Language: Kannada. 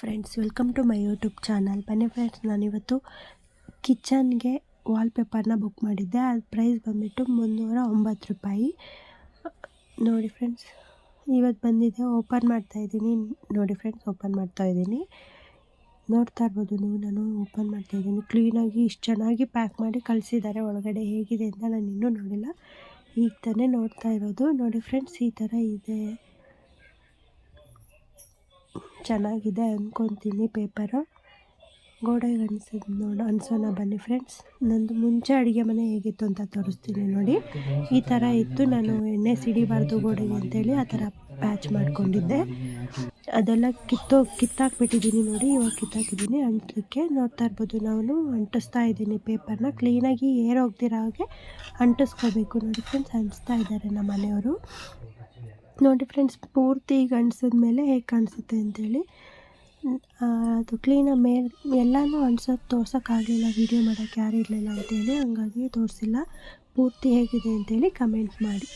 Friends, welcome to my YouTube channel. ಬನ್ನಿ ಫ್ರೆಂಡ್ಸ್, ನಾನಿವತ್ತು ಕಿಚನ್ಗೆ ವಾಲ್ಪೇಪರ್ನ ಬುಕ್ ಮಾಡಿದ್ದೆ. ಅದು ಪ್ರೈಸ್ ಬಂದುಬಿಟ್ಟು 309 ರೂಪಾಯಿ. ನೋಡಿ ಫ್ರೆಂಡ್ಸ್, ಇವತ್ತು ಬಂದಿದೆ. ಓಪನ್ ಮಾಡ್ತಾಯಿದ್ದೀನಿ. ನೋಡಿ ಫ್ರೆಂಡ್ಸ್, ಓಪನ್ ಮಾಡ್ತಾಯಿದ್ದೀನಿ. ನೋಡ್ತಾ ಇರ್ಬೋದು ನೀವು, ನಾನು ಓಪನ್ ಮಾಡ್ತಾಯಿದ್ದೀನಿ. ಕ್ಲೀನಾಗಿ ಇಷ್ಟು ಚೆನ್ನಾಗಿ ಪ್ಯಾಕ್ ಮಾಡಿ ಕಳಿಸಿದ್ದಾರೆ. ಒಳಗಡೆ ಹೇಗಿದೆ ಅಂತ ನಾನು ಇನ್ನೂ ನೋಡಿಲ್ಲ, ಈಗ ತಾನೇ ನೋಡ್ತಾ ಇರೋದು. ನೋಡಿ ಫ್ರೆಂಡ್ಸ್, ಈ ಥರ ಇದೆ. ಚೆನ್ನಾಗಿದೆ ಅಂದ್ಕೊತೀನಿ. ಪೇಪರು ಗೋಡೆಗೆ ಅನ್ಸೋಣ ಬನ್ನಿ ಫ್ರೆಂಡ್ಸ್. ನಂದು ಮುಂಚೆ ಅಡುಗೆ ಮನೆ ಹೇಗಿತ್ತು ಅಂತ ತೋರಿಸ್ತೀನಿ ನೋಡಿ. ಈ ಥರ ಇತ್ತು. ನಾನು ಎಣ್ಣೆ ಸಿಡಿಬಾರ್ದು ಗೋಡೆಗೆ ಅಂತೇಳಿ ಆ ಥರ ಪ್ಯಾಚ್ ಮಾಡ್ಕೊಂಡಿದ್ದೆ. ಅದೆಲ್ಲ ಕಿತ್ತಾಕ್ಬಿಟ್ಟಿದ್ದೀನಿ ನೋಡಿ. ಇವಾಗ ಕಿತ್ತಾಕಿದ್ದೀನಿ ಅಂಟಲಿಕ್ಕೆ. ನೋಡ್ತಾ ಇರ್ಬೋದು, ನಾನು ಅಂಟಿಸ್ತಾ ಇದ್ದೀನಿ ಪೇಪರ್ನ. ಕ್ಲೀನಾಗಿ ಏರ್ ಹೋಗ್ದಿರೋ ಹಾಗೆ ಅಂಟಿಸ್ಕೋಬೇಕು. ನೋಡಿ ಫ್ರೆಂಡ್ಸ್, ಅಂಟಿಸ್ತಾ ಇದ್ದಾರೆ ನಮ್ಮ ಮನೆಯವರು. ನೋಡಿ ಫ್ರೆಂಡ್ಸ್, ಪೂರ್ತಿ ಈಗ ಅಂಟಿಸಿದ್ಮೇಲೆ ಹೇಗೆ ಕಾಣಿಸುತ್ತೆ ಅಂತೇಳಿ. ಅದು ಕ್ಲೀನಾಗಿ ಎಲ್ಲನೂ ಅಂಟಿಸೋದು ತೋರ್ಸೋಕ್ಕಾಗಲಿಲ್ಲ, ವೀಡಿಯೋ ಮಾಡೋಕ್ಕೆ ಯಾರೂ ಇರಲಿಲ್ಲ ಅಂತೇಳಿ. ಹಂಗಾಗಿ ತೋರಿಸಿಲ್ಲ. ಪೂರ್ತಿ ಹೇಗಿದೆ ಅಂತೇಳಿ ಕಮೆಂಟ್ ಮಾಡಿ.